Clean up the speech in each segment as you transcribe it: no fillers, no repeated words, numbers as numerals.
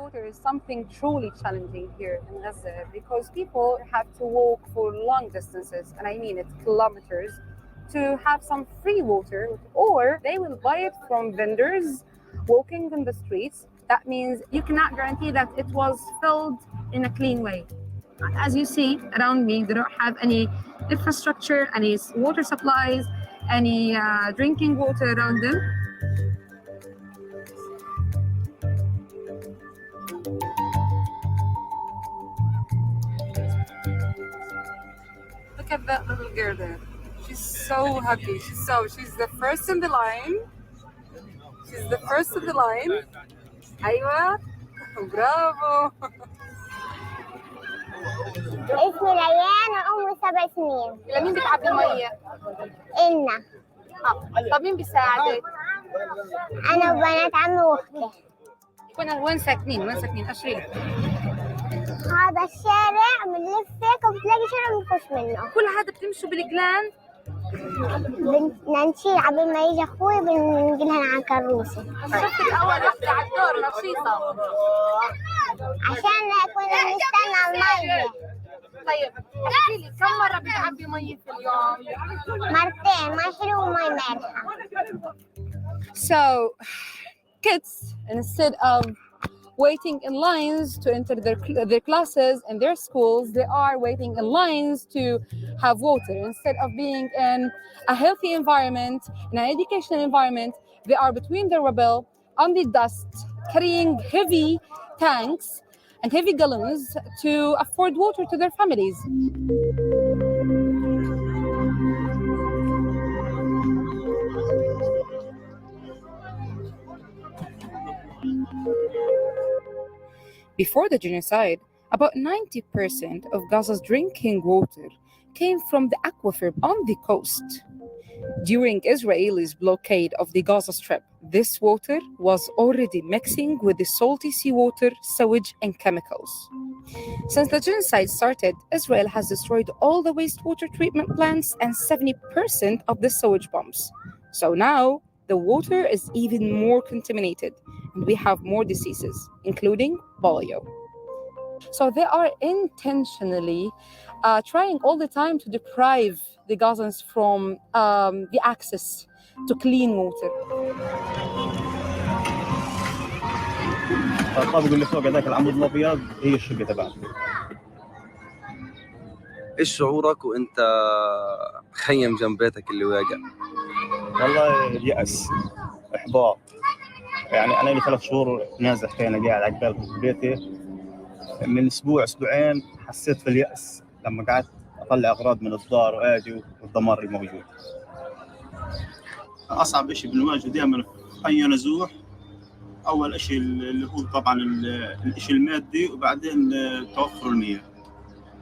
Water is something truly challenging here in Gaza because people have to walk for long distances, and I mean it's kilometers, to have some free water, or they will buy it from vendors walking in the streets. That means you cannot guarantee that it was filled in a clean way. As you see around me, they don't have any infrastructure, any water supplies, any drinking water around them. Look at that little girl there. She's so happy. She's the first in the line. She's the first in the line. أيوة. برافو. اسمي ليان وعمري 7 سنين. لمين بتعبي المية؟ إلنا. طب مين بيساعدك؟ أنا وبنات عمي وأختي. وين ساكنين؟ أشري. هذا الشارع بنلف هيك وبتلاقي شارع بنخش منه. كل هذا بتمشوا بالجلان؟ بدنا نشيل عبين ما يجي أخوي بننقلها على كروسي. شفتك أول وحدة على الدور نشيطة. عشان كنا نستنى المية. طيب احكي لي كم مرة بتعبي مية في اليوم؟ مرتين، مي حلو ومي مالحة. So kids, instead of waiting in lines to enter their classes and their schools, they are waiting in lines to have water. Instead of being in a healthy environment, in an educational environment, they are between the rubble, on the dust, carrying heavy tanks and heavy gallons to afford water to their families. Before the genocide, about 90% of Gaza's drinking water came from the aquifer on the coast. During Israel's blockade of the Gaza Strip, this water was already mixing with the salty seawater, sewage, and chemicals. Since the genocide started, Israel has destroyed all the wastewater treatment plants and 70% of the sewage pumps. So now, the water is even more contaminated, and we have more diseases, including polio. So they are intentionally trying all the time to deprive the Gazans from the access to clean water. الطابق اللي فوق هذاك العمود الابيض هي الشقه تبعنا. ايش شعورك وانت مخيم جنب بيتك اللي واقع؟ والله يأس، احباط. يعني انا لي 3 شهور نازح فينا قاعد عقبال في بيتي. من اسبوعين حسيت في اليأس لما قعدت اطلع اغراض من الدار واجي والدمار الموجود. اصعب شيء بنواجهه دائما في اي نزوح، اول شيء اللي هو طبعا الشيء المادي، وبعدين توفر المياه.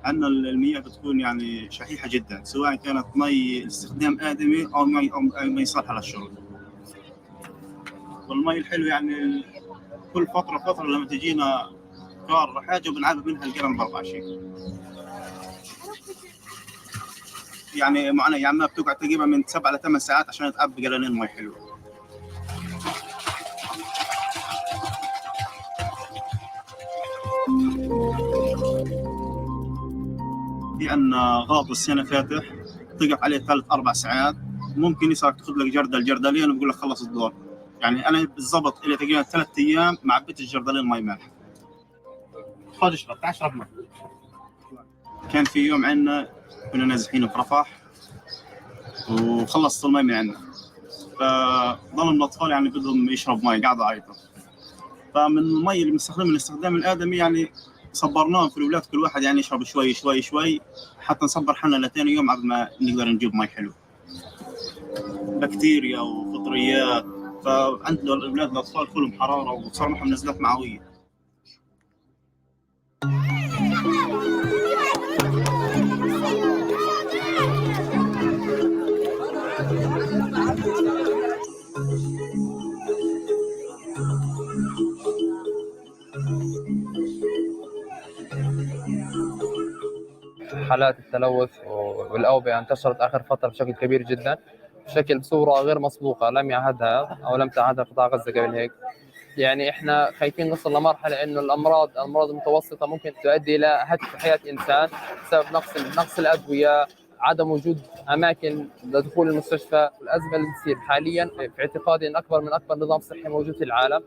عندنا المياه بتكون يعني شحيحه جدا، سواء كانت مي استخدام ادمي او مي صالحه للشرب. والمي الحلو يعني كل فتره لما تجينا كار حاجه وبنعبي منها القرن ب24. يعني معنا يعني ما بتقعد تقريبا من 7 ل 8 ساعات عشان تعبي قرنين مي حلوه. لأن غاط السنة فاتح تقف عليه 3-4 ساعات، ممكن يصير تاخذ لك جردل جردلين وبقول لك خلص الدور. يعني أنا بالضبط إلى تقريبا 3 أيام ما عبيت الجردلين مي مالح. خذ اشرب، تعال اشرب مي. كان في يوم عندنا كنا نازحين في رفح وخلصت المي من عندنا، فظل الأطفال يعني بدهم يشرب مي، قاعد يعيطوا. فمن المي اللي بنستخدمها الاستخدام الآدمي يعني صبرناهم في الأولاد، كل واحد يعني يشرب شوي شوي شوي حتى نصبر حنا ل2 يوم قبل ما نقدر نجيب مي حلو. بكتيريا وفطريات، فعندنا الأولاد الأطفال كلهم حرارة وصار معهم نزلات معوية. حالات التلوث والأوبئة انتشرت آخر فترة بشكل كبير جدا، بصورة غير مسبوقة لم يعهدها أو لم تعهدها قطاع غزة قبل هيك. يعني احنا خايفين نصل لمرحله انه الامراض المتوسطه ممكن تؤدي الى هتك حياه انسان بسبب نقص الادويه، عدم وجود اماكن لدخول المستشفى. الازمه اللي تصير حاليا في اعتقادي ان اكبر نظام صحي موجود في العالم.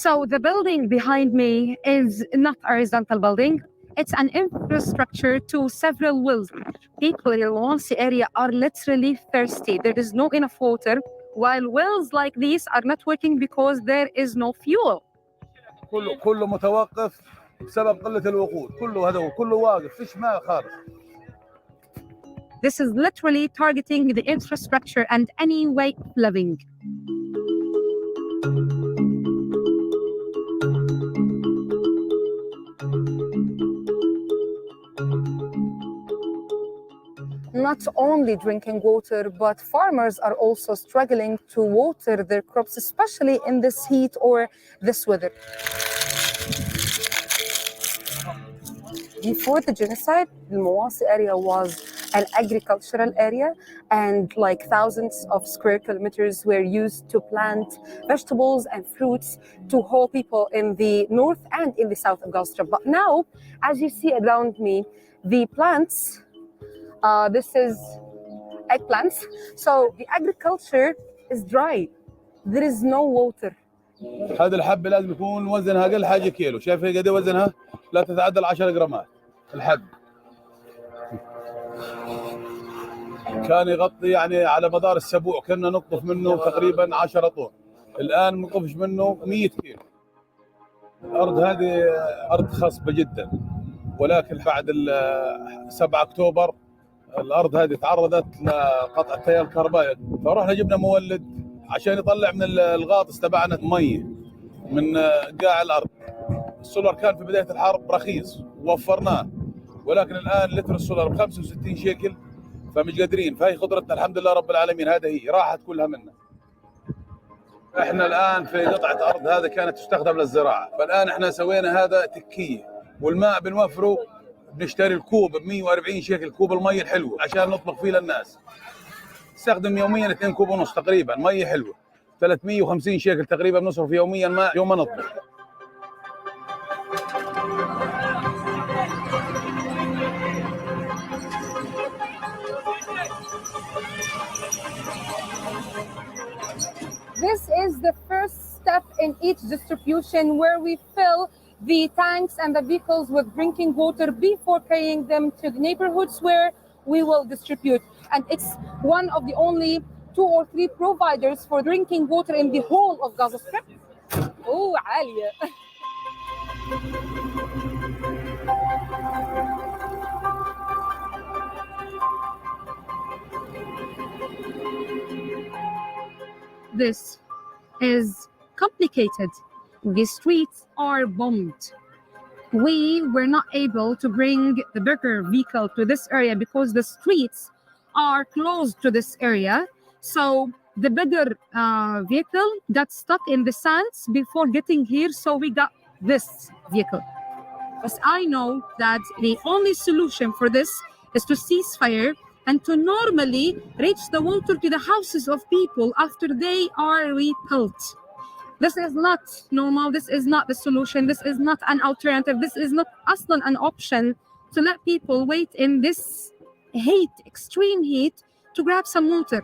So the building behind me is not a horizontal building. It's an infrastructure to several wells. People in the Luansi area are literally thirsty. There is no enough water, while wells like these are not working because there is no fuel. كله متوقف بسبب قلة الوقود، كله واقف، فيش ماء خالص. This is literally targeting the infrastructure and any way of living. Not only drinking water, but farmers are also struggling to water their crops, especially in this heat or this weather. Before the genocide, the Mawasi area was an agricultural area, and like thousands of square kilometers were used to plant vegetables and fruits to whole people in the north and in the south of Gaza Strip. But now, as you see around me, the plants, this is eggplants. So the agriculture is dry. There is no water. هذه الحبة لازم يكون وزنها أقل حاجة كيلو، شايف هي قد إيه وزنها؟ لا تتعدى 10 جرامات الحب. كان يغطي يعني على مدار الأسبوع كنا نقطف منه تقريبا 10 طن. الآن ما نقطفش منه 100 كيلو. الأرض هذه أرض خصبة جدا، ولكن بعد 7 أكتوبر الأرض هذه تعرضت لقطع التيار الكهربائي، فرحنا جبنا مولد عشان يطلع من الغاطس تبعنا مية من قاع الأرض. السولار كان في بداية الحرب رخيص ووفرناه، ولكن الآن لتر السولار ب 65 شيكل، فمش قادرين. فهي خضرتنا الحمد لله رب العالمين، هذا هي راحت كلها منا. احنا الآن في قطعة أرض هذا كانت تستخدم للزراعة، فالآن احنا سوينا هذا تكية، والماء بنوفره، بنشتري الكوب ب 140 شيكل كوب المية الحلوة عشان نطبخ فيه للناس. نستخدم يوميا 2 كوب ونص تقريبا مية حلوة، 350 شيكل تقريبا بنصرف يوميا ماء يوم ما نطبخ. This is the first step in each distribution where we fill the tanks and the vehicles with drinking water before carrying them to the neighborhoods where we will distribute. And it's one of the only 2 or 3 providers for drinking water in the whole of Gaza Strip. Oh, عالية. This is complicated. The streets are bombed. We were not able to bring the bigger vehicle to this area because the streets are close to this area. So the bigger vehicle got stuck in the sands before getting here. So we got this vehicle. But I know that the only solution for this is to cease fire and to normally reach the water to the houses of people after they are rebuilt. This is not normal. This is not the solution. This is not an alternative. This is not an option to let people wait in this heat, extreme heat, to grab some water.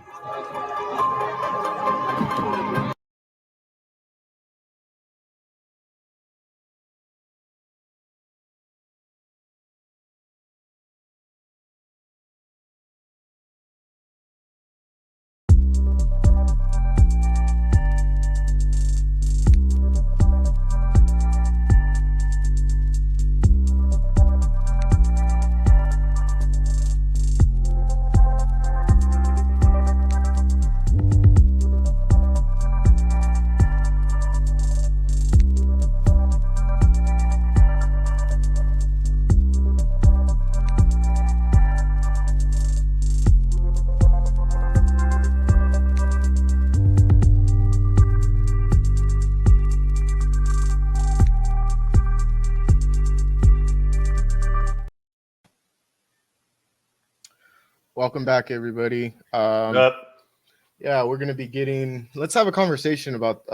Welcome back, everybody. Yeah, we're gonna be let's have a conversation about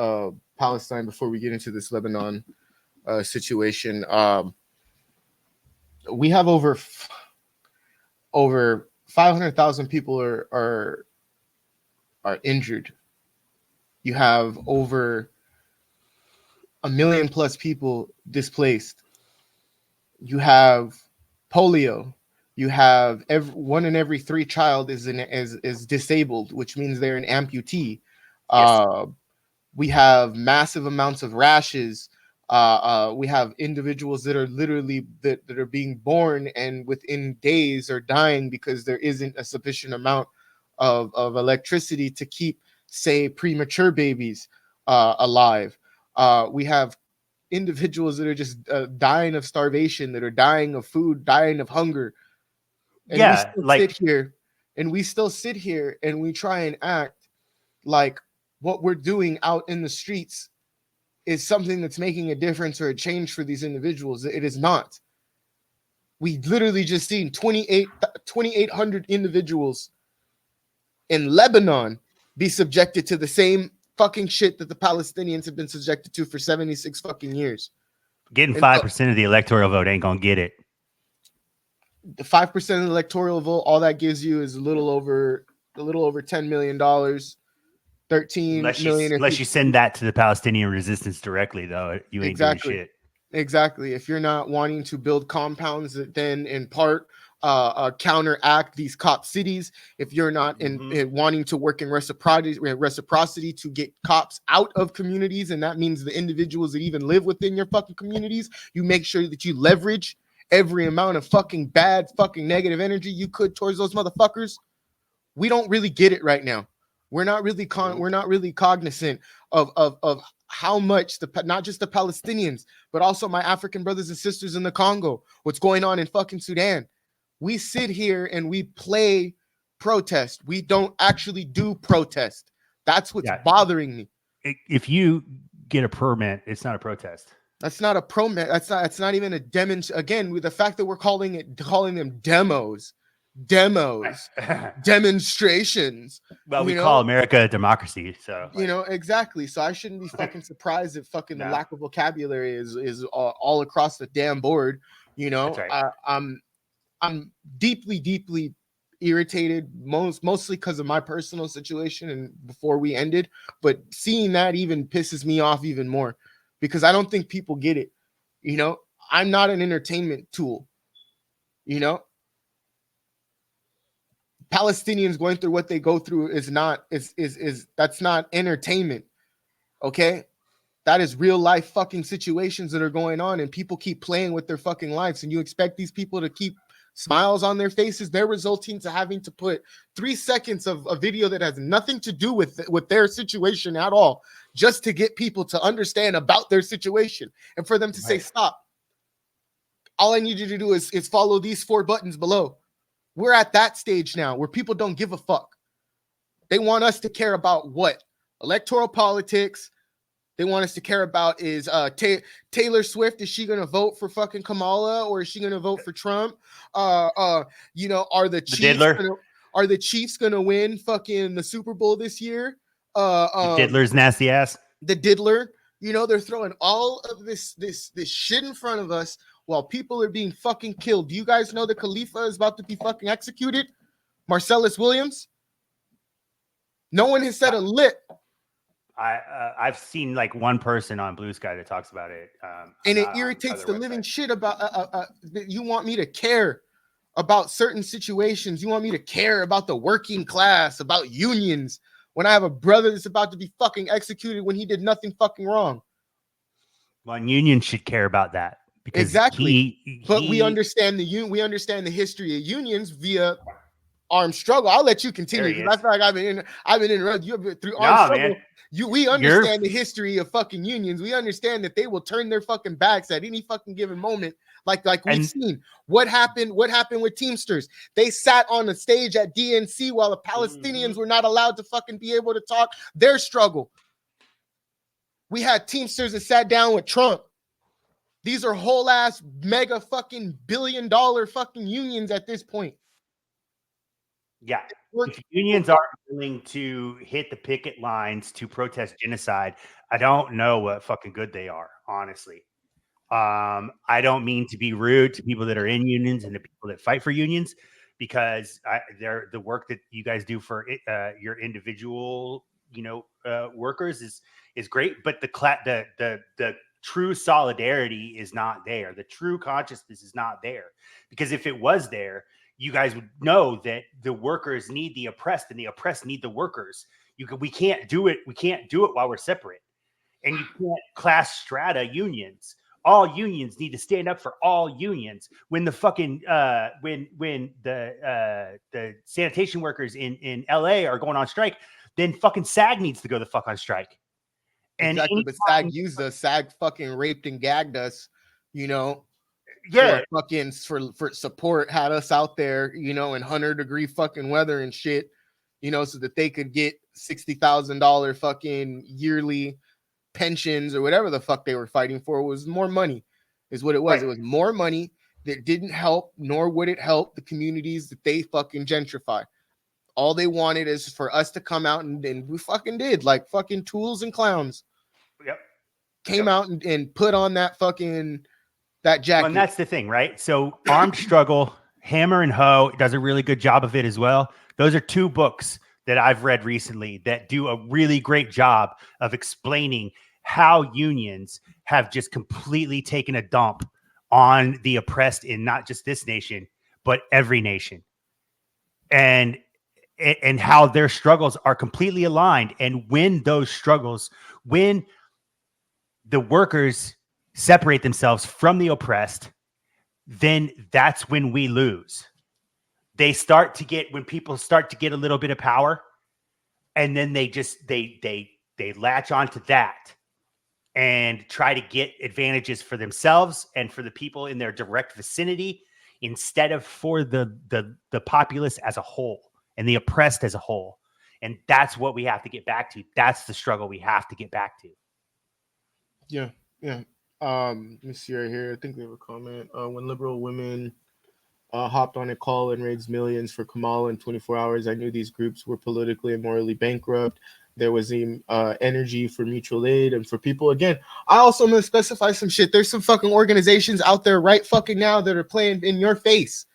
Palestine before we get into this Lebanon situation. We have over 500,000 people are injured. You have over 1 million plus people displaced. You have polio. You have one in every 3 child is disabled, which means they're an amputee. Yes. We have massive amounts of rashes. We have individuals that are literally that are being born and within days are dying because there isn't a sufficient amount of electricity to keep, say, premature babies alive. We have individuals that are just dying of starvation, that are dying of food, dying of hunger. And we still sit here and we try and act like what we're doing out in the streets is something that's making a difference or a change for these individuals. It is not. We literally just seen 2,800 individuals in Lebanon be subjected to the same fucking shit that the Palestinians have been subjected to for 76 fucking years. Getting 5% of the electoral vote ain't gonna get it. The 5% of the electoral vote, all that gives you is a little over $10 million, 13 million. Unless you send that to the Palestinian resistance directly, though, you ain't doing shit. Exactly. If you're not wanting to build compounds that then in part counteract these cop cities, if you're not in wanting to work in reciprocity to get cops out of communities, and that means the individuals that even live within your fucking communities, you make sure that you leverage every amount of fucking bad fucking negative energy you could towards those motherfuckers. We don't really get it right now. We're not really cognizant of how much not just the Palestinians, but also my African brothers and sisters in the Congo, what's going on in fucking Sudan. We sit here and we play protest. We don't actually do protest. That's what's bothering me. If you get a permit, it's not a protest. That's not a permit. That's not even a demonstration. Again, with the fact that we're calling them demos, demonstrations. Well, we call America a democracy, so exactly. So I shouldn't be fucking surprised if fucking the lack of vocabulary is all across the damn board. That's right. I'm deeply irritated, mostly because of my personal situation and before we ended. But seeing that even pisses me off even more because I don't think people get it. I'm not an entertainment tool. Palestinians going through what they go through is that's not entertainment. Okay? That is real life fucking situations that are going on, and people keep playing with their fucking lives, and you expect these people to keep smiles on their faces. They're resulting to having to put 3 seconds of a video that has nothing to do with their situation at all, just to get people to understand about their situation and for them to say, stop. All I need you to do is follow these 4 buttons below. We're at that stage now where people don't give a fuck. They want us to care about what? Electoral politics. They want us to care about is Taylor Swift. Is she going to vote for fucking Kamala or is she going to vote for Trump? Are the Chiefs going to win fucking the Super Bowl this year? The Diddler's nasty ass. The Diddler. They're throwing all of this shit in front of us while people are being fucking killed. Do you guys know the Khalifa is about to be fucking executed? Marcellus Williams? No one has said a lip. I've seen like one person on Blue Sky that talks about it. And it irritates the living shit about you want me to care about certain situations. You want me to care about the working class, about unions, when I have a brother that's about to be fucking executed when he did nothing fucking wrong. Well, unions should care about that. Because exactly. But we understand the history of unions via armed struggle. I'll let you continue because I feel like I've been interrupted. You've been through armed struggle. Man. We understand the history of fucking unions. We understand that they will turn their fucking backs at any fucking given moment. Like we've seen. What happened with Teamsters? They sat on the stage at DNC while the Palestinians were not allowed to fucking be able to talk their struggle. We had Teamsters that sat down with Trump. These are whole ass mega fucking $1 billion fucking unions at this point. Yeah. If unions aren't willing to hit the picket lines to protest genocide, I don't know what fucking good they are, honestly. I don't mean to be rude to people that are in unions and the people that fight for unions, because they're the work that you guys do for your individual, workers is great. But the true solidarity is not there. The true consciousness is not there, because if it was there, you guys would know that the workers need the oppressed and the oppressed need the workers. We can't do it. We can't do it while we're separate, and you can't class strata unions. All unions need to stand up for all unions. When the fucking when the sanitation workers in LA are going on strike, then fucking SAG needs to go the fuck on strike. And exactly, but SAG used us. SAG fucking raped and gagged us, yeah, for fucking for support, had us out there, in 100-degree fucking weather and shit, so that they could get $60,000 fucking yearly pensions or whatever the fuck they were fighting for. Was more money, is what it was. Right. It was more money that didn't help, nor would it help the communities that they fucking gentrify. All they wanted is for us to come out, and we fucking did, like fucking tools and clowns. Yep. Came out and put on that fucking that jacket. Well, and that's the thing, right? So Armed Struggle, Hammer and Hoe does a really good job of it as well. Those are two books that I've read recently that do a really great job of explaining how unions have just completely taken a dump on the oppressed in not just this nation, but every nation. And how their struggles are completely aligned. And when when the workers separate themselves from the oppressed, then that's when we lose. When people start to get a little bit of power, and then they latch onto that and try to get advantages for themselves and for the people in their direct vicinity, instead of for the populace as a whole and the oppressed as a whole. And that's what we have to get back to. That's the struggle we have to get back to. Yeah. Let me see right here. I think we have a comment. When liberal women hopped on a call and raised millions for Kamala in 24 hours, I knew these groups were politically and morally bankrupt. There was the energy for mutual aid and for people. Again, I also want to specify some shit. There's some fucking organizations out there right fucking now that are playing in your face.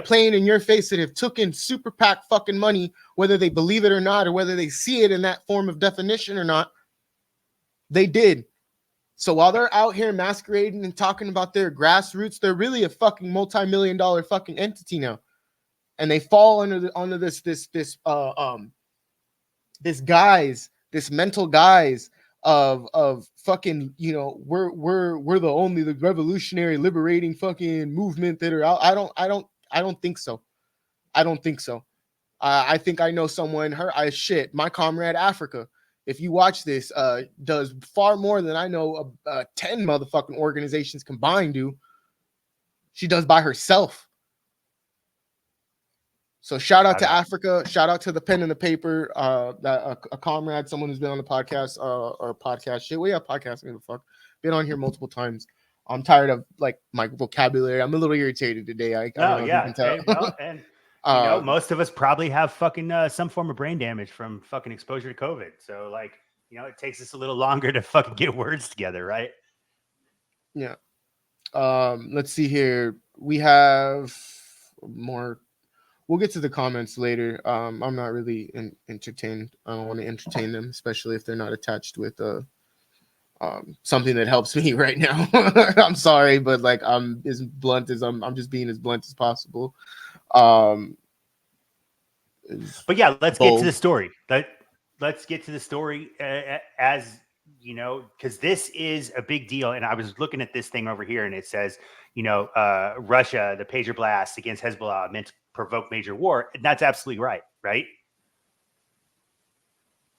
Playing in your face, that have taken super PAC fucking money, whether they believe it or not, or whether they see it in that form of definition or not. They did. So while they're out here masquerading and talking about their grassroots, they're really a fucking multi-million-dollar fucking entity now, and they fall under this mental guise of fucking, we're the revolutionary liberating fucking movement that are out. I don't think so. I think I know someone. My comrade Africa, if you watch this, does far more than I know 10 motherfucking organizations combined do. She does by herself. So shout out to Africa. Shout out to the pen and the paper. That a comrade, someone who's been on the podcast or podcast shit. We have podcasting. The fuck, been on here multiple times. I'm tired of like my vocabulary. I'm a little irritated today. I don't know if you can tell. Okay, well, and most of us probably have fucking some form of brain damage from fucking exposure to COVID. So like, it takes us a little longer to fucking get words together, right? Yeah. Let's see here. We have more. We'll get to the comments later. I'm not really entertained. I don't want to entertain them, especially if they're not attached with something that helps me right now. I'm sorry, but like I'm as blunt as I'm just being as blunt as possible. But yeah, let's get to the story. Let's get to the story as because this is a big deal. And I was looking at this thing over here, and it says, Russia, the pager blast against Hezbollah meant to provoke major war. And that's absolutely right. Right.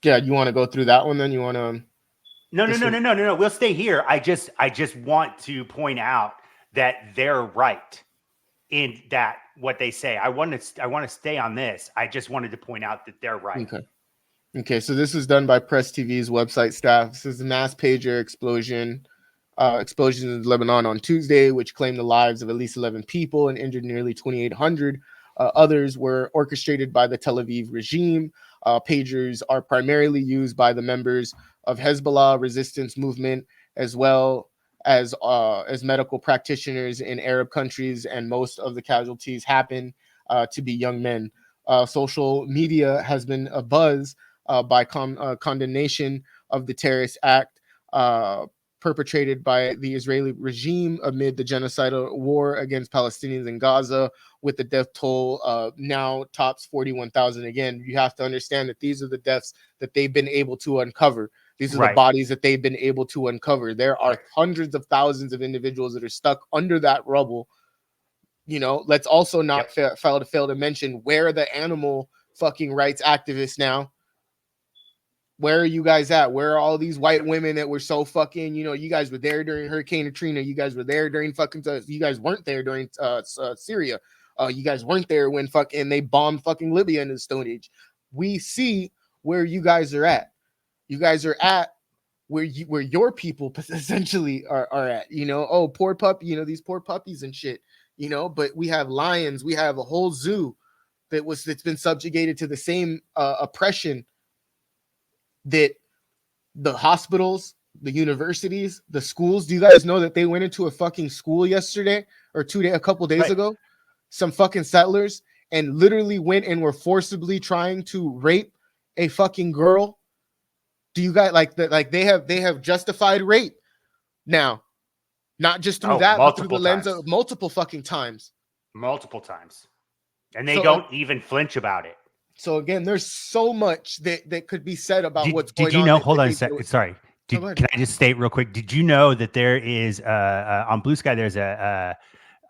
Yeah. You want to go through that one? Then you want to. No. We'll stay here. I just want to point out that they're right in that what they say. I want to stay on this. I just wanted to point out that they're right. Okay. So this is done by Press TV's website staff. This is a mass pager explosion in Lebanon on Tuesday, which claimed the lives of at least 11 people and injured nearly 2,800. Others were orchestrated by the Tel Aviv regime. Pagers are primarily used by the members of Hezbollah resistance movement, as well as medical practitioners in Arab countries, and most of the casualties happen to be young men. Social media has been abuzz by condemnation of the terrorist act perpetrated by the Israeli regime amid the genocidal war against Palestinians in Gaza, with the death toll now tops 41,000 again. You have to understand that these are the deaths that they've been able to uncover. These are the bodies that they've been able to uncover. There are hundreds of thousands of individuals that are stuck under that rubble. You know, let's also not fail to mention, where are the animal fucking rights activists now? Where are you guys at? Where are all these white women that were so fucking, you know, you guys were there during Hurricane Katrina. You guys were there during fucking, you guys weren't there during Syria. You guys weren't there when fucking they bombed fucking Libya in the Stone Age. We see where you guys are at. You guys are at where your people essentially are at, you know. Oh, poor puppy, you know, these poor puppies and shit, you know. But we have lions, we have a whole zoo that's been subjugated to the same oppression that the hospitals, the universities, the schools. Do you guys know that they went into a fucking school yesterday or a couple days ago? Some fucking settlers, and literally went and were forcibly trying to rape a fucking girl. Do you guys like that? Like they have justified rape now, not just through that, but through the lens of multiple fucking times. Multiple times. And they don't even flinch about it. So again, there's so much that could be said about what's going on. Did you know? Hold on a second. Sorry. Can I just state real quick? Did you know that there is on Blue Sky? There's an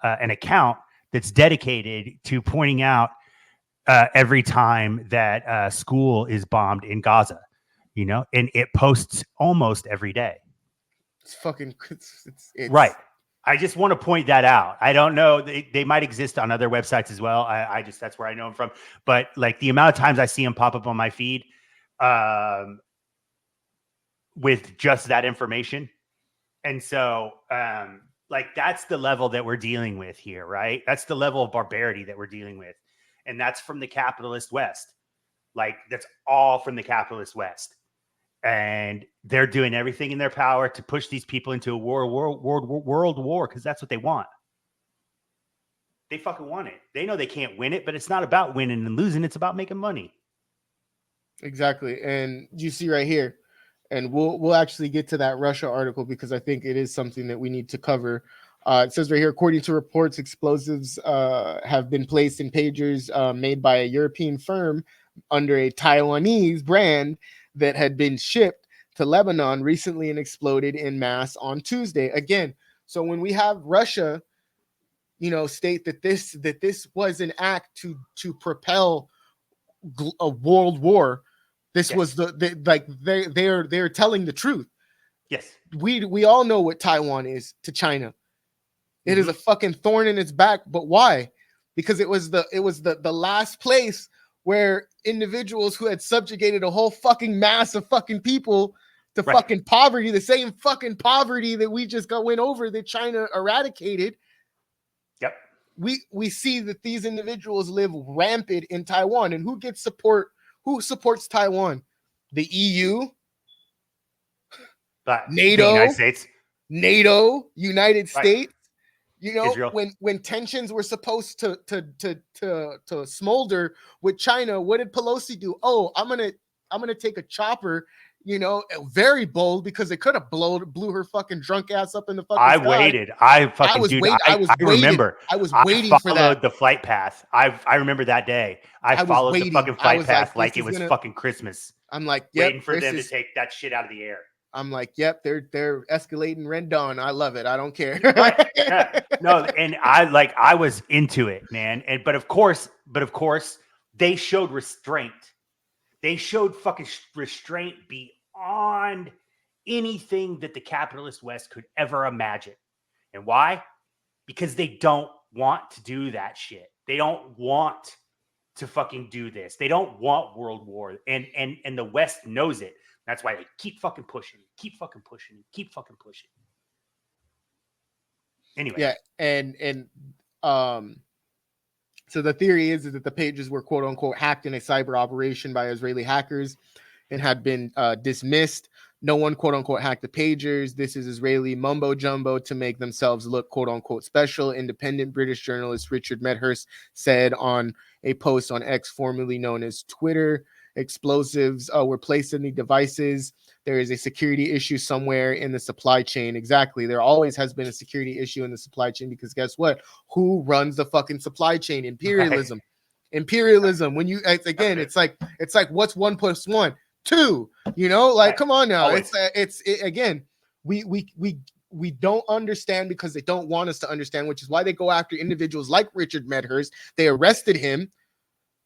account that's dedicated to pointing out every time that school is bombed in Gaza. You know, and it posts almost every day. It's fucking it's right. I just want to point that out. I don't know. They might exist on other websites as well. I just, that's where I know them from. But like the amount of times I see them pop up on my feed with just that information. And so like that's the level that we're dealing with here, right? That's the level of barbarity that we're dealing with. And that's from the capitalist West. Like that's all from the capitalist West. And they're doing everything in their power to push these people into a world war, because that's what they want. They fucking want it. They know they can't win it, but it's not about winning and losing. It's about making money. Exactly. And you see right here, and we'll actually get to that Russia article because I think it is something that we need to cover. It says right here, according to reports, explosives have been placed in pagers made by a European firm under a Taiwanese brand that had been shipped to Lebanon recently and exploded in mass on Tuesday. Again, so when we have Russia, you know, state that this was an act to propel a world war, this was they're telling the truth. Yes, we all know what Taiwan is to China. It is a fucking thorn in its back, but why? Because it was the last place where individuals who had subjugated a whole fucking mass of fucking people to fucking poverty, the same fucking poverty that we just went over that China eradicated. Yep. We see that these individuals live rampant in Taiwan. And who gets support? Who supports Taiwan? The EU? NATO? The United States? NATO? United States? You know, Israel. when tensions were supposed to smolder with China, what did Pelosi do? Oh, I'm gonna take a chopper, you know, very bold because it could have blew her fucking drunk ass up in the fucking sky. Waited. I remember. I was waiting for that. I followed the flight path. I remember that day. I followed the fucking flight path like it was fucking Christmas. I'm like, yep, waiting for them to take that shit out of the air. I'm like, yep, they're escalating Red Dawn. I love it. I don't care. No, and I was into it, man. But of course, they showed restraint. They showed fucking restraint beyond anything that the capitalist West could ever imagine. And why? Because they don't want to do that shit. They don't want to fucking do this. They don't want world war. And the West knows it. That's why they keep fucking pushing, keep fucking pushing. Anyway. Yeah, and So the theory is that the pages were quote unquote hacked in a cyber operation by Israeli hackers and had been dismissed. No one quote unquote hacked the pagers. This is Israeli mumbo jumbo to make themselves look quote unquote special. Independent British journalist Richard Medhurst said on a post on X, formerly known as Twitter. Explosives were placed in the devices. There is a security issue somewhere in the supply chain. Exactly. There always has been a security issue in the supply chain because guess what? Who runs the fucking supply chain? Imperialism. Right. Imperialism. When you again, it's like what's 1 + 1? 2. You know, like right. Come on now. Always. It's again. We don't understand because they don't want us to understand, which is why they go after individuals like Richard Medhurst. They arrested him.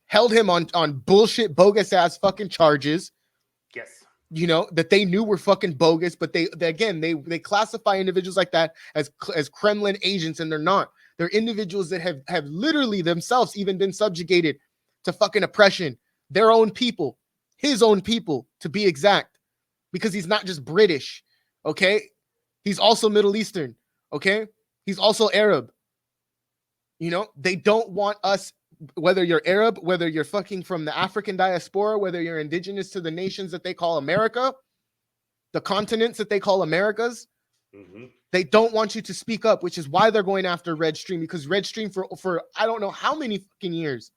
Held him on bullshit, bogus ass fucking charges. Yes. You know, that they knew were fucking bogus, but they classify individuals like that as Kremlin agents, and they're not. They're individuals that have literally themselves even been subjugated to fucking oppression. Their own people, his own people, to be exact, because he's not just British, okay? He's also Middle Eastern, okay? He's also Arab. You know, they don't want us. Whether you're Arab, whether you're fucking from the African diaspora, whether you're indigenous to the nations that they call America, the continents that they call Americas, they don't want you to speak up, which is why they're going after Redstream, because Redstream for I don't know how many fucking years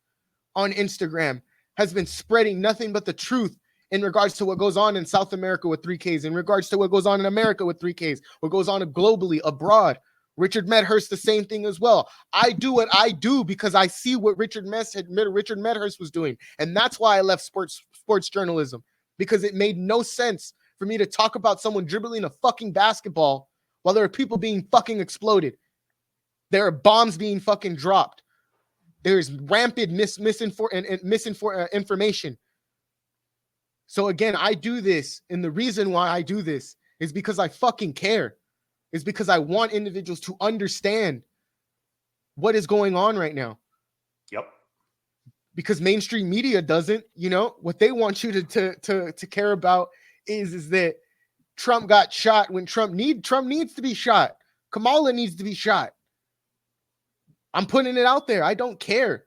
on Instagram has been spreading nothing but the truth in regards to what goes on in South America with 3Ks, in regards to what goes on in America with 3Ks, what goes on globally, abroad. Richard Medhurst, the same thing as well. I do what I do because I see what Richard Medhurst was doing. And that's why I left sports journalism, because it made no sense for me to talk about someone dribbling a fucking basketball while there are people being fucking exploded. There are bombs being fucking dropped. There's rampant misinformation. So again, I do this. And the reason why I do this is because I fucking care. Is because I want individuals to understand what is going on right now. Yep. Because mainstream media doesn't, you know, what they want you to care about is that Trump got shot when Trump needs to be shot. Kamala needs to be shot. I'm putting it out there. I don't care.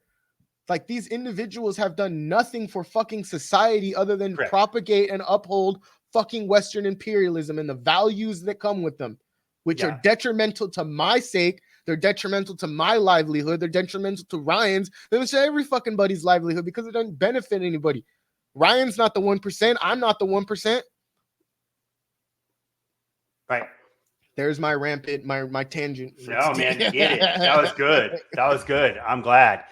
Like, these individuals have done nothing for fucking society other than Correct. Propagate and uphold fucking Western imperialism and the values that come with them, which are detrimental to my sake. They're detrimental to my livelihood. They're detrimental to Ryan's. They're to every fucking buddy's livelihood because it doesn't benefit anybody. Ryan's not the 1%. I'm not the 1%. Right. There's my rampant, my tangent. No, man, you did it. That was good. That was good. I'm glad.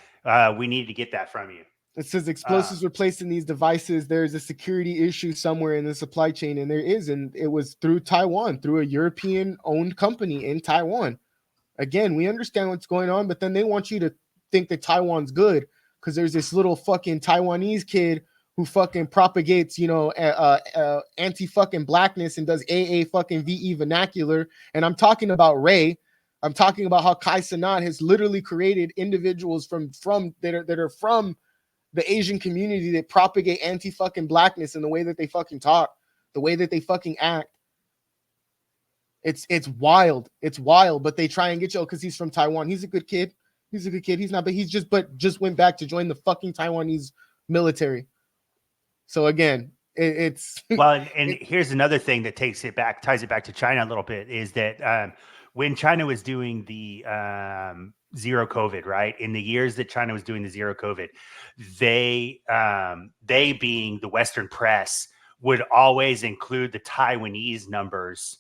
We need to get that from you. It says explosives were placed in these devices. There's a security issue somewhere in the supply chain, and there is, and it was through Taiwan, through a European-owned company in Taiwan. Again, we understand what's going on, but then they want you to think that Taiwan's good because there's this little fucking Taiwanese kid who fucking propagates, you know, anti-fucking blackness and does AA fucking VE vernacular. And I'm talking about Ray. I'm talking about how Kai Cenat has literally created individuals from that are from the Asian community that propagate anti-fucking blackness in the way that they fucking talk, the way that they fucking act. It's wild. It's wild, but they try and get you because he's from Taiwan. He's a good kid. He's a good kid. He's not, but just went back to join the fucking Taiwanese military. So again, it's well, and here's another thing that ties it back to China a little bit is that when China was doing the zero COVID, right? In the years that China was doing the zero COVID, they being the Western press would always include the Taiwanese numbers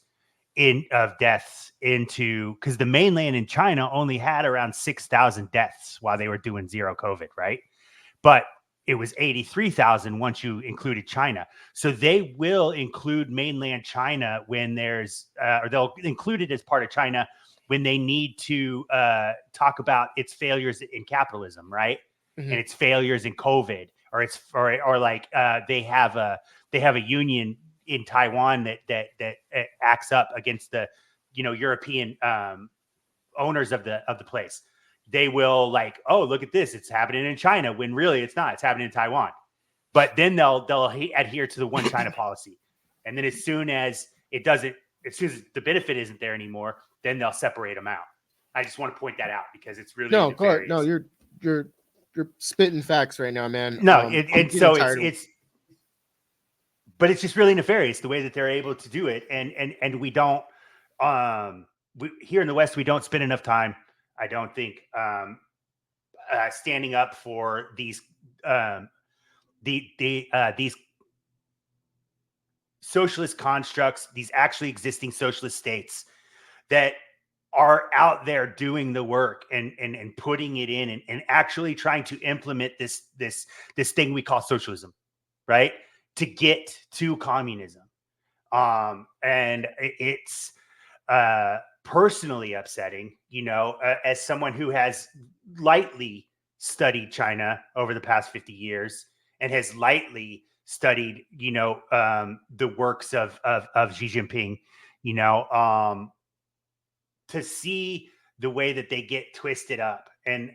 of deaths into, because the mainland in China only had around 6,000 deaths while they were doing zero COVID, right? But it was 83,000 once you included China. So they will include mainland China when there's, or they'll include it as part of China when they need to talk about its failures in capitalism, right? Mm-hmm. And its failures in COVID, or it's or like they have a union in Taiwan that acts up against the, you know, European owners of the place. They will like, oh, look at this, it's happening in China, when really it's not. It's happening in Taiwan. But then they'll adhere to the one China policy. And then as soon as the benefit isn't there anymore, then they'll separate them out. I just want to point that out because it's really no, go ahead. No, you're spitting facts right now, man. No, I'm and getting so tired of- but it's just really nefarious the way that they're able to do it, and we don't. Here in the West, we don't spend enough time, I don't think, standing up for these these socialist constructs, these actually existing socialist states that are out there doing the work and putting it in and actually trying to implement this thing we call socialism, right? To get to communism. And it's personally upsetting, as someone who has lightly studied China over the past 50 years and has lightly studied, the works of Xi Jinping, to see the way that they get twisted up, and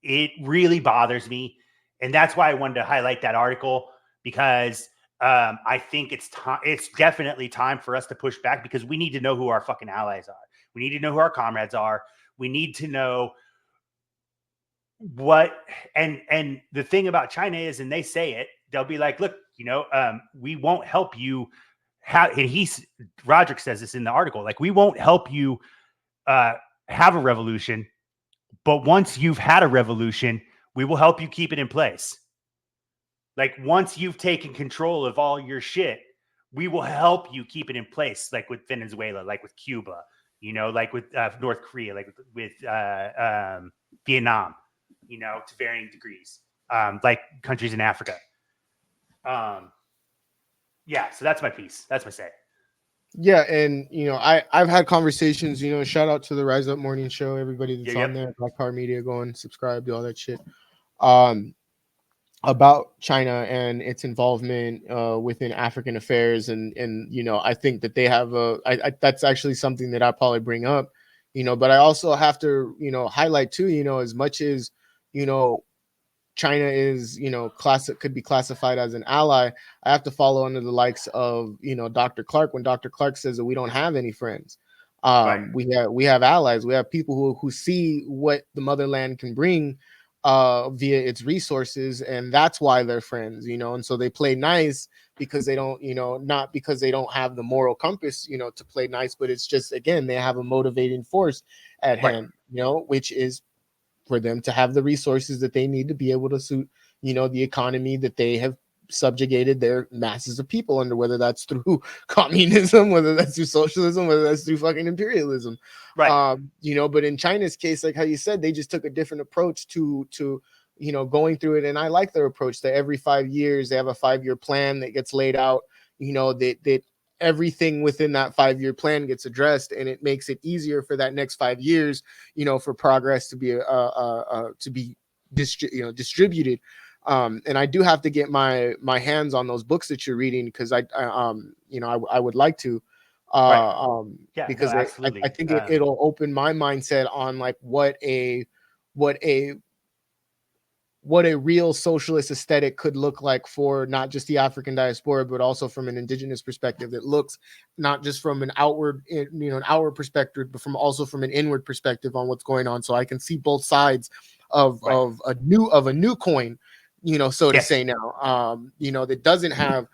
it really bothers me. And that's why I wanted to highlight that article, because I think it's definitely time for us to push back, because we need to know who our fucking allies are. We need to know who our comrades are. We need to know what, and the thing about China is, and they say it, they'll be like, look, we won't help you. And Roderick says this in the article, like, we won't help you have a revolution, but once you've had a revolution, we will help you keep it in place. Like, once you've taken control of all your shit, we will help you keep it in place, like with Venezuela, like with Cuba, like with North Korea, like with Vietnam, to varying degrees, like countries in Africa. Yeah, so that's my piece. That's my say. Yeah, and I've had conversations. Shout out to the Rise Up Morning Show, everybody that's on there, Black Car Media, go and subscribe, do all that shit. About China and its involvement within African affairs, and I think that they have that's actually something that I probably bring up, but I also have to highlight too, as much as China is, could be classified as an ally, I have to follow under the likes of, Dr. Clark, when Dr. Clark says that we don't have any friends. Right. We have allies. We have people who see what the motherland can bring via its resources, and that's why they're friends, and so they play nice because they don't, not because they don't have the moral compass, to play nice, but it's just, again, they have a motivating force at hand, which is for them to have the resources that they need to be able to suit, the economy that they have subjugated their masses of people under, whether that's through communism, whether that's through socialism, whether that's through fucking imperialism. Right. But in China's case, like how you said, they just took a different approach to going through it. And I like their approach that every 5 years they have a 5-year plan that gets laid out, that everything within that 5-year plan gets addressed, and it makes it easier for that next 5 years, for progress to be distributed. And I do have to get my hands on those books that you're reading, because I would like to, because I think it'll open my mindset on like what a real socialist aesthetic could look like for not just the African diaspora, but also from an indigenous perspective that looks not just from an outward perspective, but also from an inward perspective on what's going on. So I can see both sides of a new coin, so to say now, that doesn't have,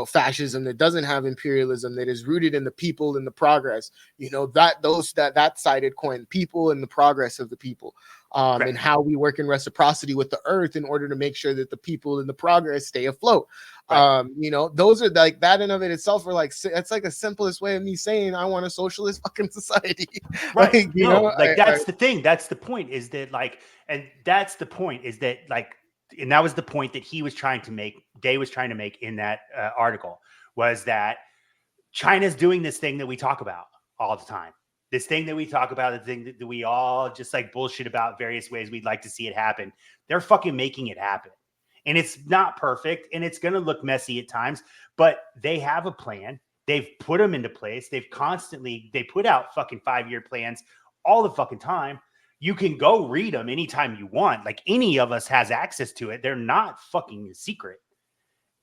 fascism, that doesn't have imperialism, that is rooted in the people and the progress, that sided coin, people and the progress of the people. And how we work in reciprocity with the earth in order to make sure that the people and the progress stay afloat. Those are like, that in of it itself are like, it's like the simplest way of me saying I want a socialist fucking society. Right. That's the thing. That's the point, is that and that was the point that he was trying to make, Day was trying to make in that article, was that China's doing this thing that we talk about all the time. This thing that we talk about, the thing that we all just like bullshit about various ways we'd like to see it happen. They're fucking making it happen. And it's not perfect, and it's going to look messy at times, but they have a plan. They've put them into place. They put out fucking 5-year plans all the fucking time. You can go read them anytime you want. Like, any of us has access to it. They're not fucking a secret.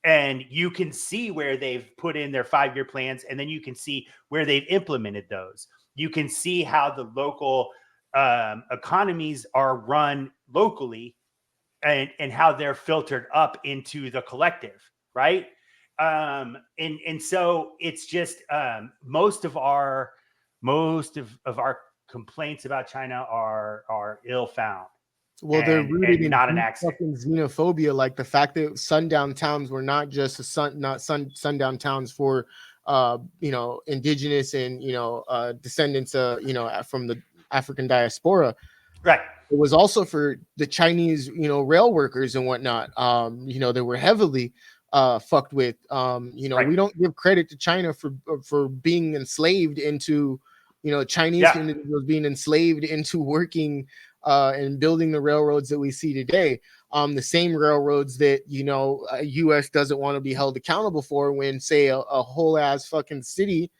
And you can see where they've put in their 5-year plans, and then you can see where they've implemented those. You can see how the local economies are run locally and how they're filtered up into the collective, right? And so it's just most of our complaints about China are ill-founded. Well, they're rooted in not an deep accident. fucking xenophobia, like the fact that sundown towns were not just sundown towns for indigenous and descendants from the African diaspora. Right. It was also for the Chinese, rail workers and whatnot. They were heavily fucked with. Right. We don't give credit to China for being enslaved into, Chinese Yeah. individuals being enslaved into working and building the railroads that we see today. The same railroads that U.S. doesn't want to be held accountable for when, say, a whole ass fucking city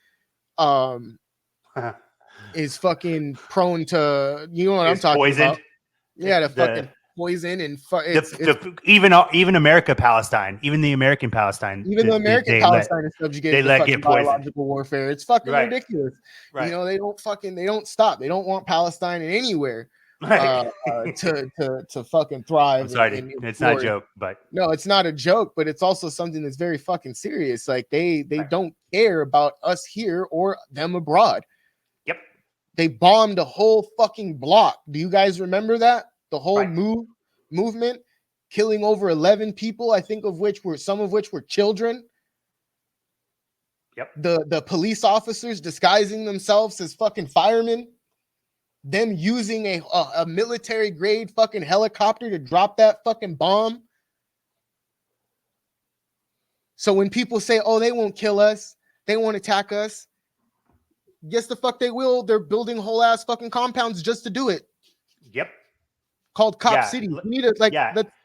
is fucking prone to, what I'm talking poisoned. about. Yeah, the fucking poison and even Amerikkka Palestine, even the American Palestine, even the American Palestine is subjugated to fucking biological warfare. It's fucking ridiculous. Right. They don't stop. They don't want Palestine in anywhere to fucking thrive. I'm sorry, it's not a joke, but no, it's not a joke, but it's also something that's very fucking serious. Like they don't care about us here or them abroad. Yep. They bombed a whole fucking block. Do you guys remember that? The whole movement, killing over 11 people, I think some of which were children. Yep. The police officers disguising themselves as fucking firemen. Them using a military grade fucking helicopter to drop that fucking bomb. So when people say, oh, they won't kill us, they won't attack us, yes, the fuck they will. They're building whole ass fucking compounds just to do it. Yep. Called Cop City. We need to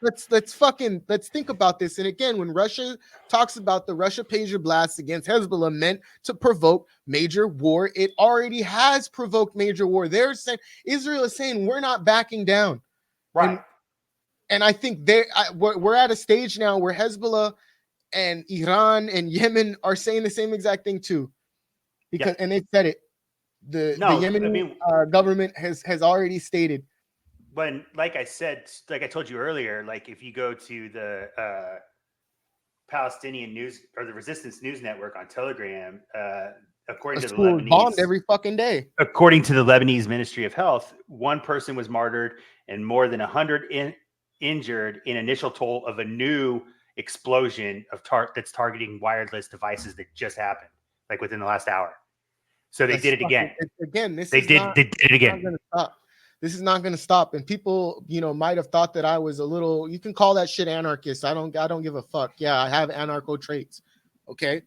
let's think about this. And again, when Russia talks about the Russia pager blast against Hezbollah meant to provoke major war, it already has provoked major war. They're saying Israel is saying we're not backing down. Right. And I think we're at a stage now where Hezbollah and Iran and Yemen are saying the same exact thing too. Because and they've said it. The Yemeni government has already stated. When, like I told you earlier, like if you go to the Palestinian News or the Resistance News Network on Telegram, according to the Lebanese, bombed every fucking day. According to the Lebanese Ministry of Health, one person was martyred and more than 100 injured in initial toll of a new explosion of that's targeting wireless devices that just happened, like within the last hour. So they did it again. They did it again. This is not going to stop. And people, might have thought that I was a little, you can call that shit anarchist. I don't give a fuck. Yeah, I have anarcho traits. Okay.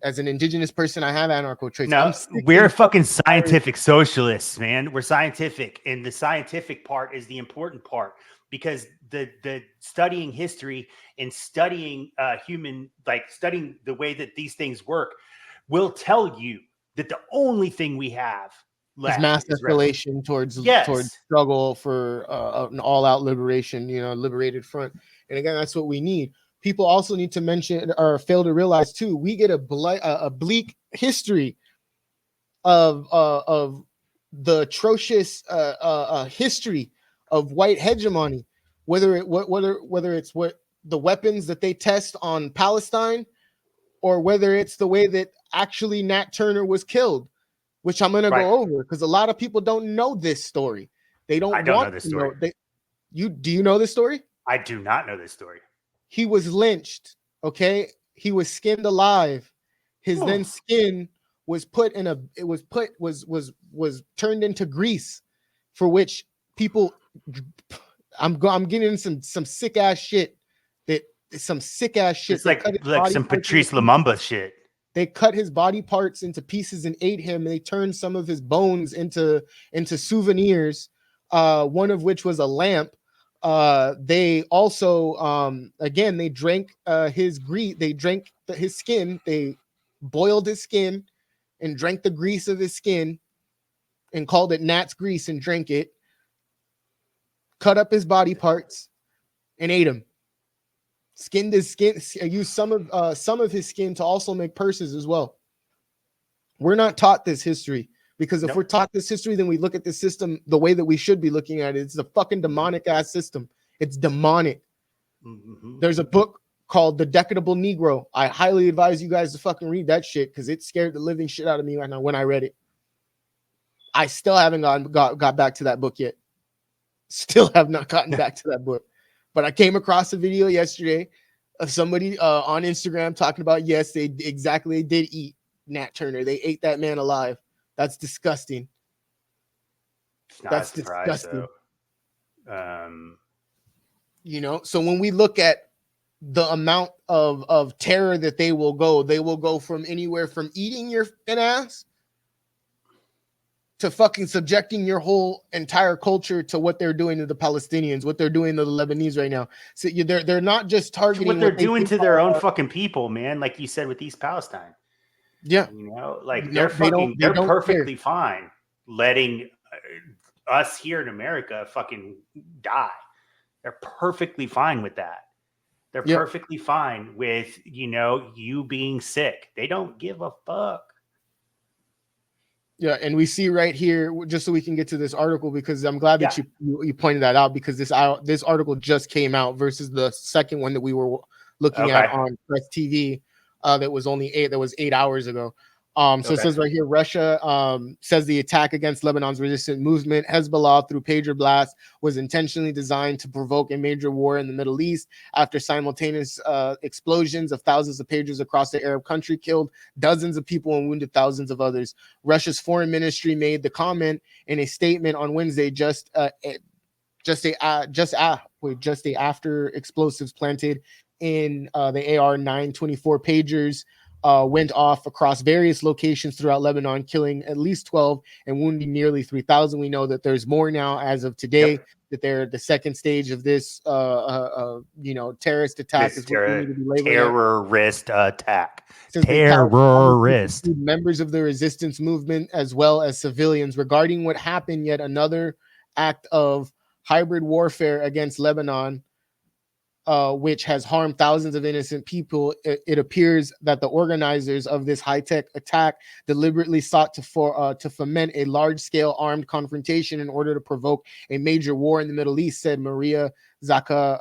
As an indigenous person, I have anarcho traits. No, we're fucking scientific socialists, man. We're scientific. And the scientific part is the important part because the studying history and studying studying the way that these things work will tell you that the only thing we have is mass escalation towards struggle for an all-out liberation, liberated front. And again, that's what we need. People also need to mention or fail to realize too, we get a bleak history of the atrocious history of white hegemony, whether it's what the weapons that they test on Palestine, or whether it's the way that actually Nat Turner was killed, which I'm going to go over because a lot of people don't know this story. They don't. I don't know this story. Do you know this story? I do not know this story. He was lynched. Okay, he was skinned alive. His then skin was put in was turned into grease, for which people. I'm getting some sick ass shit. Some sick ass shit. It's like some Patrice Lumumba shit. They cut his body parts into pieces and ate him. They turned some of his bones into souvenirs. One of which was a lamp. They also again they drank his grease. They drank his skin. They boiled his skin and drank the grease of his skin and called it Nat's grease and drank it. Cut up his body parts and ate him. Skinned his skin, used some of his skin to also make purses as well. We're not taught this history because if we're taught this history, then we look at the system the way that we should be looking at it. It's a fucking demonic ass system. It's demonic. Mhm. There's a book called The Decadable Negro. I highly advise you guys to fucking read that shit because it scared the living shit out of me when I read it. I still haven't got back to that book yet. Still have not gotten back to that book. But I came across a video yesterday of somebody on Instagram talking about, yes, they did eat Nat Turner. They ate that man alive. That's disgusting. It's not That's a surprise, disgusting. though. You know, so when we look at the amount of terror that they will go from anywhere from eating your an ass to fucking subjecting your whole entire culture to what they're doing to the Palestinians, what they're doing to the Lebanese right now. So they're not just targeting what they're they doing think to their own are- fucking people, man. Like you said with East Palestine, yeah, you know, like no, they they're don't perfectly fine letting us here in America fucking die. They're perfectly fine with that. They're Yep. perfectly fine with, you know, you being sick. They don't give a fuck. Yeah, and we see right here, just so we can get to this article, because I'm glad that you pointed that out, because this article just came out versus the second one that we were looking at on Press TV that was 8 hours ago. So it says right here, Russia says the attack against Lebanon's resistant movement, Hezbollah, through pager blast, was intentionally designed to provoke a major war in the Middle East after simultaneous explosions of thousands of pagers across the Arab country killed dozens of people and wounded thousands of others. Russia's foreign ministry made the comment in a statement on Wednesday just after explosives planted in the AR-924 pagers went off across various locations throughout Lebanon, killing at least 12 and wounding nearly 3,000. We know that there's more now as of today, that they're the second stage of this terrorist attack is what we need to be labeling terrorist attack. Terrorist. Members of the resistance movement as well as civilians regarding what happened, yet another act of hybrid warfare against Lebanon, which has harmed thousands of innocent people. It appears that the organizers of this high-tech attack deliberately sought to foment a large-scale armed confrontation in order to provoke a major war in the Middle East, said Maria Zakharova,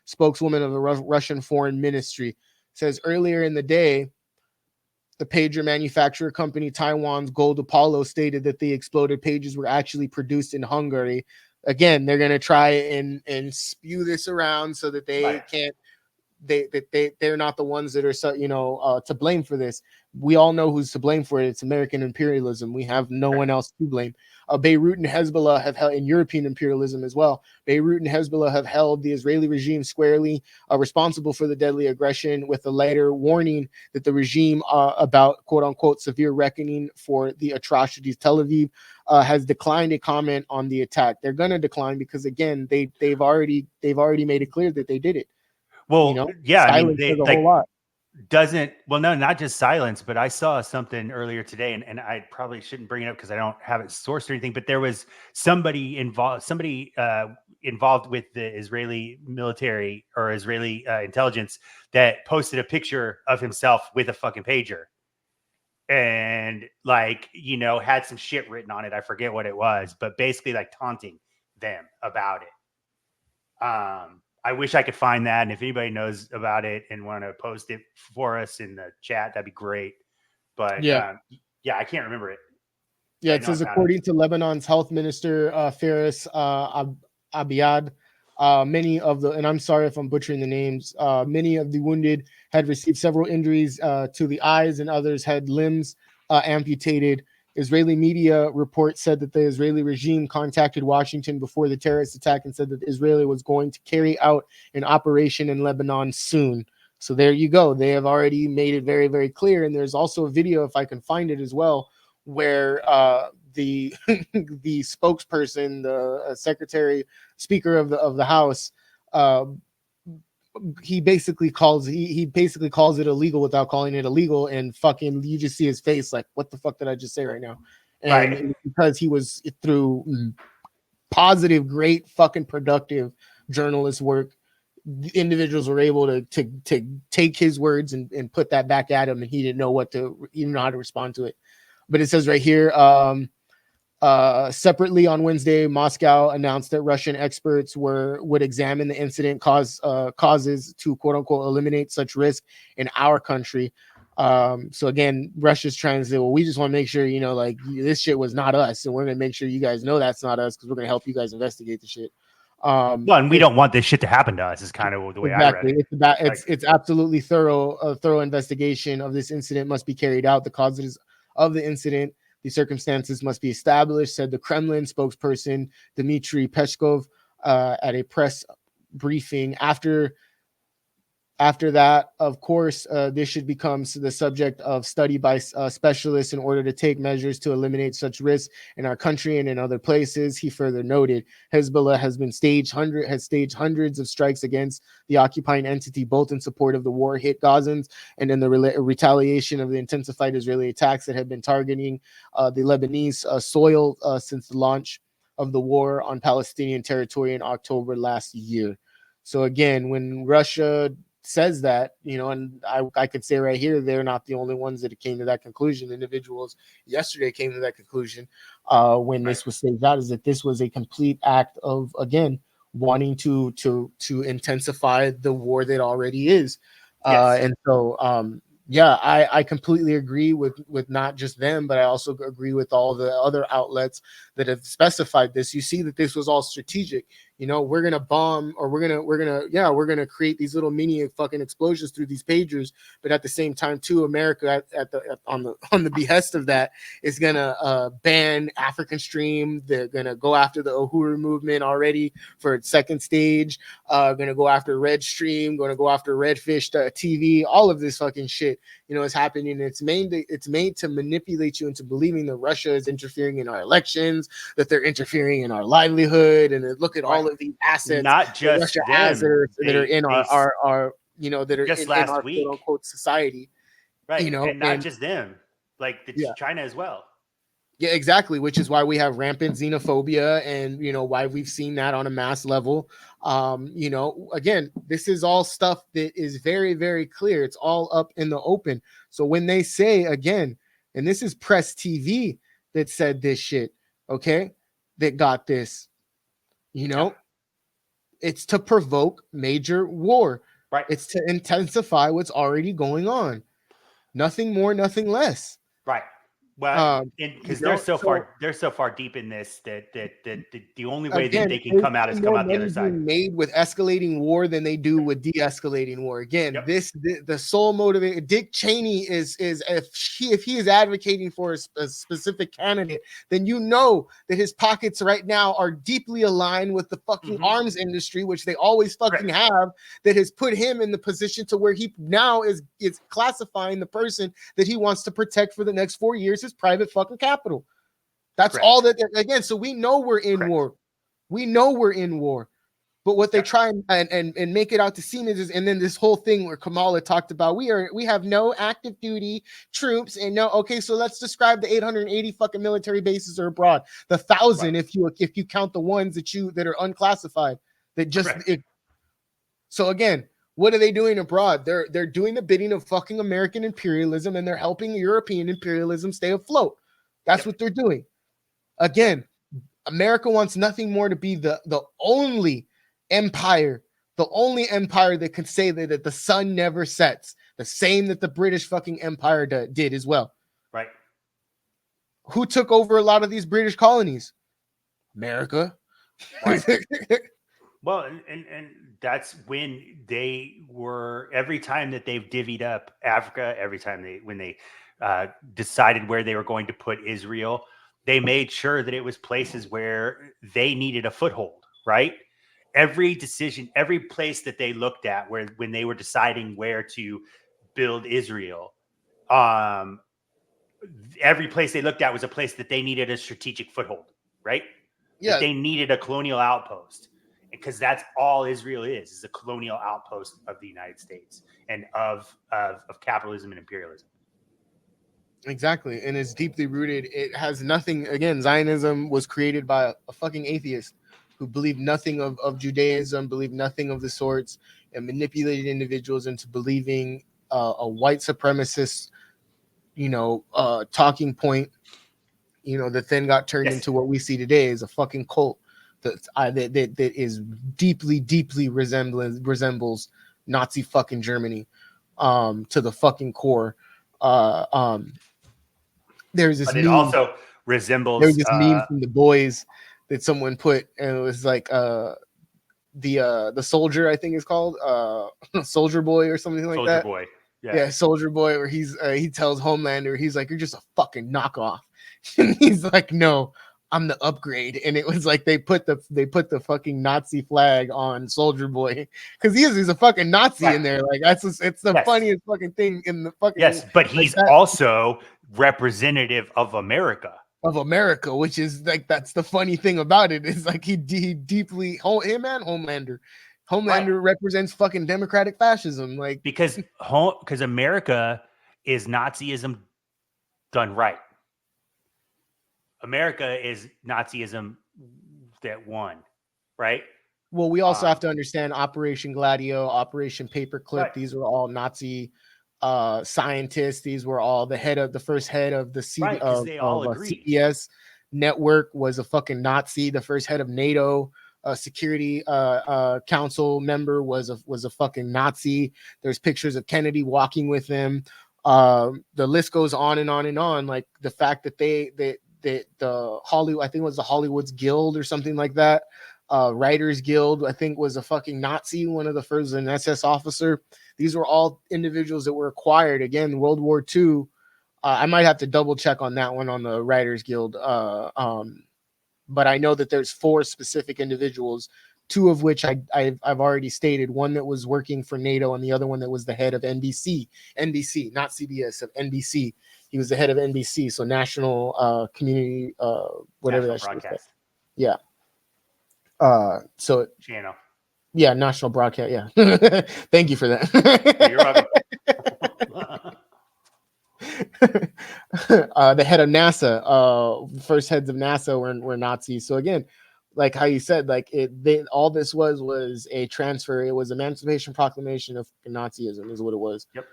spokeswoman of the Russian Foreign Ministry. Says earlier in the day, the pager manufacturer company Taiwan's Gold Apollo stated that the exploded pages were actually produced in Hungary. Again, they're going to try and spew this around so that they can't. They're not the ones that are to blame for this. We all know who's to blame for it. It's American imperialism. We have no one else to blame. Beirut and Hezbollah have held, in European imperialism as well. Beirut and Hezbollah have held the Israeli regime squarely responsible for the deadly aggression, with a later warning that the regime about quote unquote severe reckoning for the atrocities. Tel Aviv has declined a comment on the attack. They're going to decline because again, they've already made it clear that they did it. Well, yeah, I mean, they a whole lot. Not just silence, but I saw something earlier today, and I probably shouldn't bring it up because I don't have it sourced or anything, but there was somebody involved with the Israeli military or Israeli intelligence that posted a picture of himself with a fucking pager and had some shit written on it. I forget what it was, but basically taunting them about it. I wish I could find that. And if anybody knows about it and want to post it for us in the chat, that'd be great. But I can't remember it. Yeah, it says according to Lebanon's health minister, Faris Abiad, many of the, and I'm sorry if I'm butchering the names, many of the wounded had received several injuries to the eyes and others had limbs amputated. Israeli media report said that the Israeli regime contacted Washington before the terrorist attack and said that Israel was going to carry out an operation in Lebanon soon. So there you go. They have already made it very, very clear. And there's also a video, if I can find it as well, where the the spokesperson, the speaker of the House, he basically calls it illegal without calling it illegal, and fucking you just see his face like, what the fuck did I just say right now? And because he was through positive, great, fucking productive journalist work, individuals were able to take his words and put that back at him, and he didn't know how to respond to it. But it says right here, Separately on Wednesday, Moscow announced that Russian experts would examine the incident causes to quote unquote eliminate such risk in our country. So again, Russia's trying to say, well, we just want to make sure, like this shit was not us, and we're gonna make sure you guys know that's not us because we're gonna help you guys investigate the shit. Well, and we don't want this shit to happen to us. Is kind of the way I read it. It's absolutely thorough. A thorough investigation of this incident must be carried out. The causes of the incident, the circumstances must be established, said the Kremlin spokesperson Dmitry Peskov at a press briefing. After that, of course, this should become the subject of study by specialists in order to take measures to eliminate such risks in our country and in other places. He further noted, Hezbollah has staged hundreds of strikes against the occupying entity, both in support of the war-hit Gazans and in the retaliation of the intensified Israeli attacks that have been targeting the Lebanese soil since the launch of the war on Palestinian territory in October last year. So again, when Russia says that, and I could say right here, they're not the only ones that came to that conclusion. Individuals yesterday came to that conclusion when this was staged out, is that this was a complete act of, again, wanting to intensify the war that already is. And so I completely agree with not just them, but I also agree with all the other outlets that have specified this. You see that this was all strategic. We're gonna bomb, or we're gonna create these little mini fucking explosions through these pagers, but at the same time too, America on the behest of that is gonna ban African Stream. They're gonna go after the Uhuru movement already for its second stage. Gonna go after Red Stream, gonna go after Redfish TV. All of this fucking shit, is happening. It's made to manipulate you into believing that Russia is interfering in our elections, that they're interfering in our livelihood, and look at all of these assets, not just Russia them, has that are in our that are just in last our week, quote unquote society, right? And not just them, like China as well. Yeah, exactly. Which is why we have rampant xenophobia, and why we've seen that on a mass level. Again, this is all stuff that is very, very clear. It's all up in the open. So when they say, again, and this is Press TV that said this shit, okay, that got this, it's to provoke major war. Right. It's to intensify what's already going on. Nothing more, nothing less. Right. Well, because they're so far deep in this that the only way that they can come out is come out the other side. Made with escalating war than they do with de-escalating war. Again, the sole motivator. Dick Cheney is if he is advocating for a specific candidate, then that his pockets right now are deeply aligned with the fucking arms industry, which they always fucking have. That has put him in the position to where he now is classifying the person that he wants to protect for the next 4 years his private fucking capital. That's all that, again. So we know we're in war. We know we're in war. But what they try and make it out to seem is, and then this whole thing where Kamala talked about, we have no active duty troops and okay, so let's describe the 880 fucking military bases are abroad. The 1,000 if you count the ones that are unclassified. That just so again, what are they doing abroad? They're doing the bidding of fucking American imperialism, and they're helping European imperialism stay afloat. That's what they're doing. Again, America wants nothing more to be the only empire that can say that the sun never sets. The same that the British fucking Empire did as well. Right. Who took over a lot of these British colonies? America. Right. Well, and that's when they were, every time that they've divvied up Africa, every time when they decided where they were going to put Israel, they made sure that it was places where they needed a foothold, right? Every decision, every place that they looked at when they were deciding where to build Israel, every place they looked at was a place that they needed a strategic foothold, right? Yeah. That they needed a colonial outpost. Because that's all Israel is a colonial outpost of the United States and of capitalism and imperialism. Exactly. And it's deeply rooted. It has nothing, again, Zionism was created by a fucking atheist who believed nothing of Judaism, believed nothing of the sorts, and manipulated individuals into believing a white supremacist, talking point You know, that then got turned Yes. into what we see today is a fucking cult that is deeply resembles Nazi fucking Germany, to the fucking core. There's this But it meme. also There's resembles this meme from The Boys that someone put, and it was like the soldier, I think is called Soldier Boy or something like Soldier that. Boy. Yeah, Soldier Boy, where he tells Homelander, he's like, "You're just a fucking knockoff," and he's like, "No, I'm the upgrade." And it was like they put the fucking Nazi flag on Soldier Boy because he's a fucking Nazi in there. Like it's the funniest fucking thing in the fucking Yes, but like he's that, also representative of America. of America, which is like that's the funny thing about it is like he deeply him and Homelander represents fucking democratic fascism, like because America is Nazism done right. America is Nazism that won, right? Well, we also have to understand Operation Gladio, Operation Paperclip. Right. These were all Nazi scientists. These were all the first head of the they all agreed. CBS network was a fucking Nazi. The first head of NATO Security Council member was a fucking Nazi. There's pictures of Kennedy walking with him. The list goes on and on and on. Like the fact that the Hollywood, I think it was the Hollywood's Guild or something like that. Writers Guild, I think, was a fucking Nazi, one of the first, an SS officer. These were all individuals that were acquired again World War II. I might have to double check on that one on the Writers Guild, but I know that there's 4 specific individuals, 2 of which I've already stated. One that was working for NATO, and the other one that was the head of NBC, not CBS, of NBC. He was the head of NBC, so National Community, whatever National that broadcast. Yeah. So channel. Yeah, national broadcast. Yeah. Thank you for that. You're welcome. The head of NASA, first heads of NASA were Nazis. So again, like how you said, like all this was a transfer. It was Emancipation Proclamation of Nazism is what it was. Yep.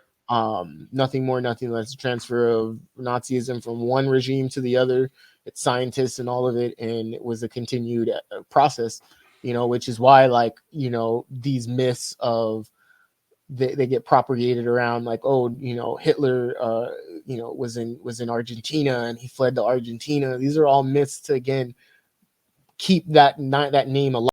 Nothing more, nothing less. A transfer of Nazism from one regime to the other. It's scientists and all of it, and it was a continued process. You know, which is why, like, you know, these myths of they get propagated around, like, oh, you know, Hitler, you know, was in Argentina and he fled to Argentina. These are all myths to again keep that name alive.